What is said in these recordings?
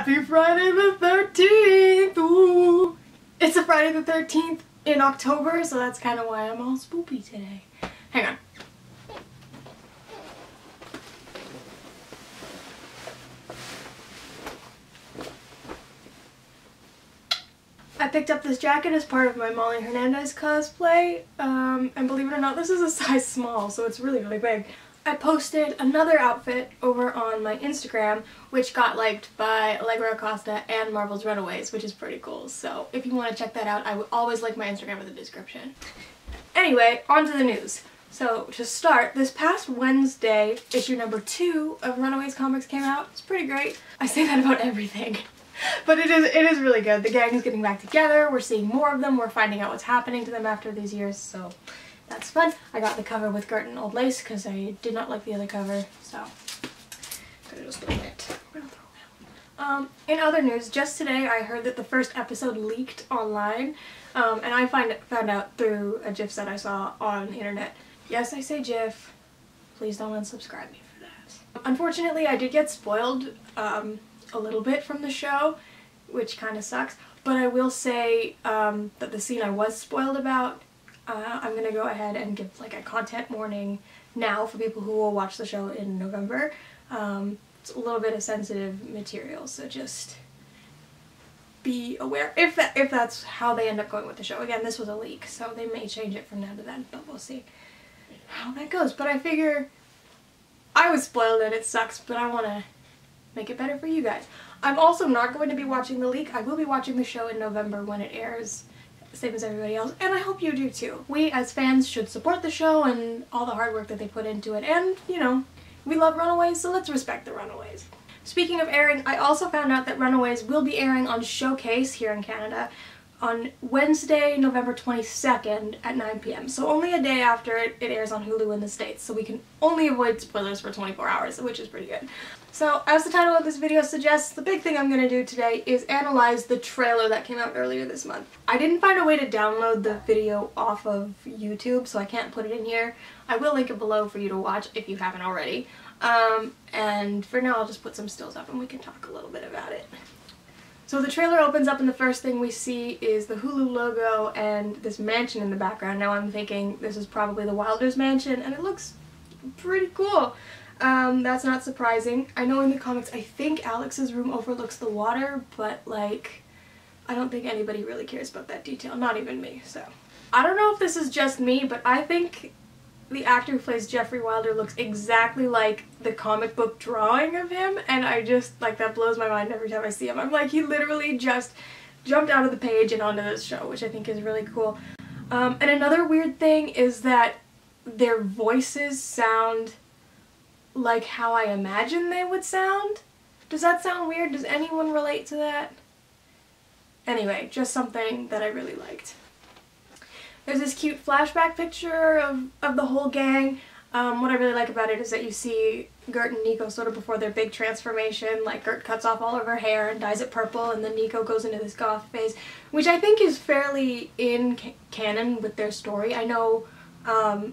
Happy Friday the 13th! Ooh. It's a Friday the 13th in October, so that's kind of why I'm all spoopy today. Hang on. I picked up this jacket as part of my Molly Hernandez cosplay, and believe it or not, this is a size small, so it's really, really big. I posted another outfit over on my Instagram, which got liked by Allegra Acosta and Marvel's Runaways, which is pretty cool. So if you want to check that out, I would always link my Instagram in the description. Anyway, on to the news. So to start, this past Wednesday, issue number 2 of Runaways comics came out. It's pretty great. I say that about everything. But it is really good. The gang is getting back together. We're seeing more of them. We're finding out what's happening to them after these years, so that's fun. I got the cover with Gert and Old Lace because I did not like the other cover, so I'm gonna just throw it. We're gonna throw it out. In other news, just today I heard that the first episode leaked online, and I found out through a GIF that I saw on the internet. Yes, I say GIF. Please don't unsubscribe me for that. Unfortunately, I did get spoiled a little bit from the show, which kind of sucks, but I will say that the scene I was spoiled about, I'm gonna go ahead and give like a content warning now for people who will watch the show in November. It's a little bit of sensitive material, so just be aware if that's how they end up going with the show. Again, this was a leak, so they may change it from now to then, but we'll see how that goes. But I figure I was spoiled and it sucks, but I want to make it better for you guys. I'm also not going to be watching the leak. I will be watching the show in November when it airs, same as everybody else, and I hope you do too. We as fans should support the show and all the hard work that they put into it, and you know, we love Runaways, so let's respect the Runaways. Speaking of airing, I also found out that Runaways will be airing on Showcase here in Canada on Wednesday, November 22nd at 9 p.m. So only a day after it airs on Hulu in the States, so we can only avoid spoilers for 24 hours, which is pretty good. So, as the title of this video suggests, the big thing I'm going to do today is analyze the trailer that came out earlier this month. I didn't find a way to download the video off of YouTube, so I can't put it in here. I will link it below for you to watch if you haven't already. And for now I'll just put some stills up and we can talk a little bit about it. So the trailer opens up and the first thing we see is the Hulu logo and this mansion in the background. Now I'm thinking this is probably the Wilder's mansion, and it looks pretty cool. That's not surprising. I know in the comics I think Alex's room overlooks the water, but like I don't think anybody really cares about that detail, not even me, so. I don't know if this is just me, but I think the actor who plays Jeffrey Wilder looks exactly like the comic book drawing of him, and I just, like, that blows my mind every time I see him. I'm like, he literally just jumped out of the page and onto this show, which I think is really cool. And another weird thing is that their voices sound like how I imagine they would sound. Does that sound weird? Does anyone relate to that? Anyway, just something that I really liked. There's this cute flashback picture of the whole gang. What I really like about it is that you see Gert and Nico sort of before their big transformation. Like, Gert cuts off all of her hair and dyes it purple, and then Nico goes into this goth phase, which I think is fairly in canon with their story. I know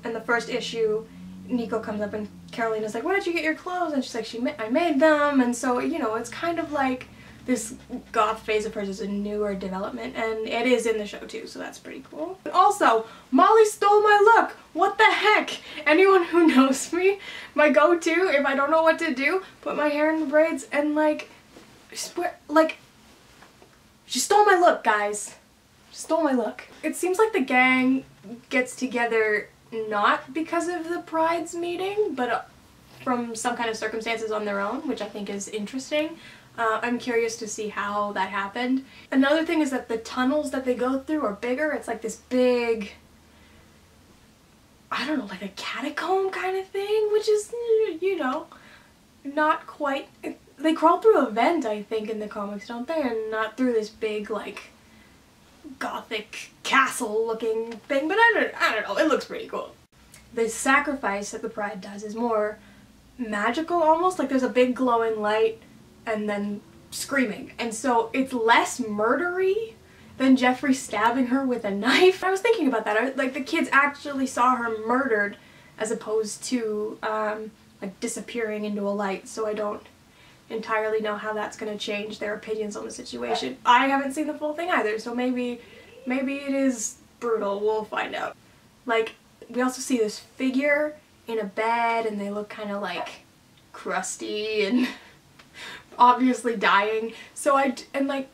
in the first issue, Nico comes up and Carolina's like, "Where did you get your clothes?" And she's like, I made them. And so, you know, it's kind of like this goth phase of hers is a newer development, and it is in the show too, so that's pretty cool. And also, Molly stole my look! What the heck? Anyone who knows me, my go-to, if I don't know what to do, put my hair in the braids and like, she stole my look, guys. She stole my look. It seems like the gang gets together not because of the Pride's meeting, but from some kind of circumstances on their own, which I think is interesting. I'm curious to see how that happened. Another thing is that the tunnels that they go through are bigger. It's like this big, I don't know, like a catacomb kind of thing, which is, you know, not quite. They crawl through a vent, I think, in the comics, don't they? And not through this big, like, gothic castle-looking thing, but I don't know. It looks pretty cool. The sacrifice that the Pride does is more magical, almost. Like, there's a big glowing light and then screaming, and so it's less murdery than Jeffrey stabbing her with a knife. I was thinking about that. Like, the kids actually saw her murdered as opposed to like disappearing into a light, so I don't entirely know how that's going to change their opinions on the situation. I haven't seen the full thing either, so maybe it is brutal. We'll find out. Like, we also see this figure in a bed, and they look kind of like crusty and obviously dying. So and like,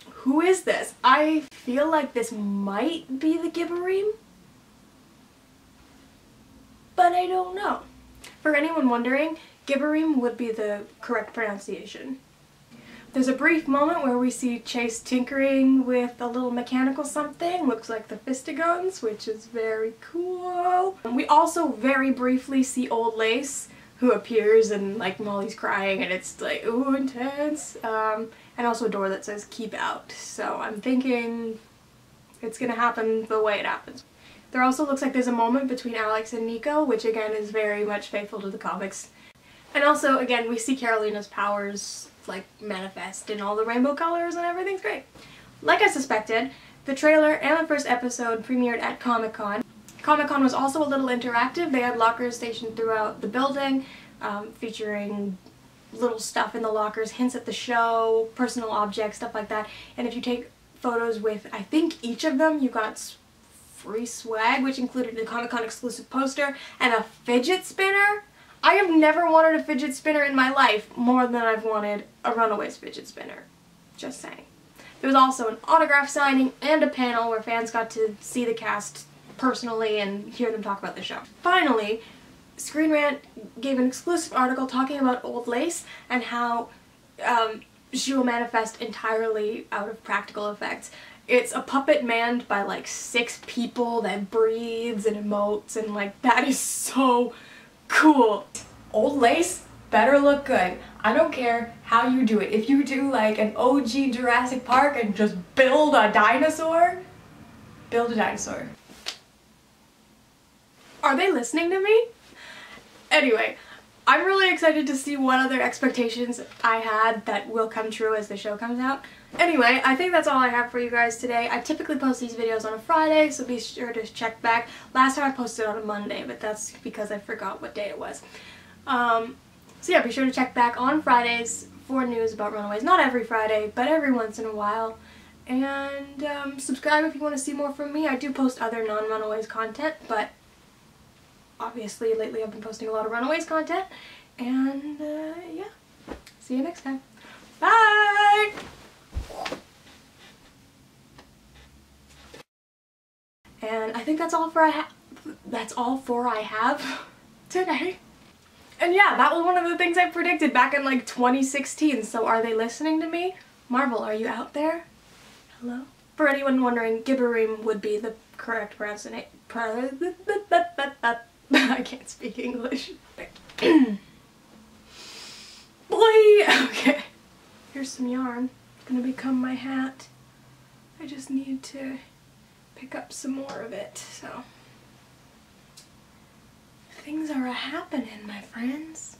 who is this? I feel like this might be the Gibberim, but I don't know. For anyone wondering, Gibberim would be the correct pronunciation. There's a brief moment where we see Chase tinkering with a little mechanical something, looks like the Fistigons, which is very cool. We also very briefly see Old Lace, who appears and like Molly's crying and it's like, ooh, intense. And also a door that says keep out. So I'm thinking it's gonna happen the way it happens. There also looks like there's a moment between Alex and Nico, which again is very much faithful to the comics. And also, again, we see Carolina's powers like manifest in all the rainbow colors and everything's great. Like I suspected, the trailer and the first episode premiered at Comic-Con. Comic-Con was also a little interactive. They had lockers stationed throughout the building, featuring little stuff in the lockers, hints at the show, personal objects, stuff like that. And if you take photos with, I think, each of them, you got free swag, which included a Comic-Con exclusive poster and a fidget spinner. I have never wanted a fidget spinner in my life more than I've wanted a Runaways fidget spinner. Just saying. There was also an autograph signing and a panel where fans got to see the cast personally and hear them talk about the show. Finally, Screen Rant gave an exclusive article talking about Old Lace and how she will manifest entirely out of practical effects. It's a puppet manned by like 6 people that breathes and emotes, and like that is so cool. Old Lace better look good. I don't care how you do it. If you do like an OG Jurassic Park and just build a dinosaur, build a dinosaur. Are they listening to me? Anyway, I'm really excited to see what other expectations I had that will come true as the show comes out. Anyway, I think that's all I have for you guys today. I typically post these videos on a Friday, so be sure to check back. Last time I posted on a Monday, but that's because I forgot what day it was. So yeah, be sure to check back on Fridays for news about Runaways. Not every Friday, but every once in a while. And subscribe if you want to see more from me. I do post other non-Runaways content, but obviously lately I've been posting a lot of Runaways content. And yeah, see you next time. Bye! And I think that's all for I have today. And yeah, that was one of the things I predicted back in like 2016. So are they listening to me? Marvel, are you out there? Hello? For anyone wondering, Gibberim would be the correct pronunciation. I can't speak English. Boy! Okay. Here's some yarn. It's gonna become my hat. I just need to pick up some more of it, so. Things are a-happening, my friends.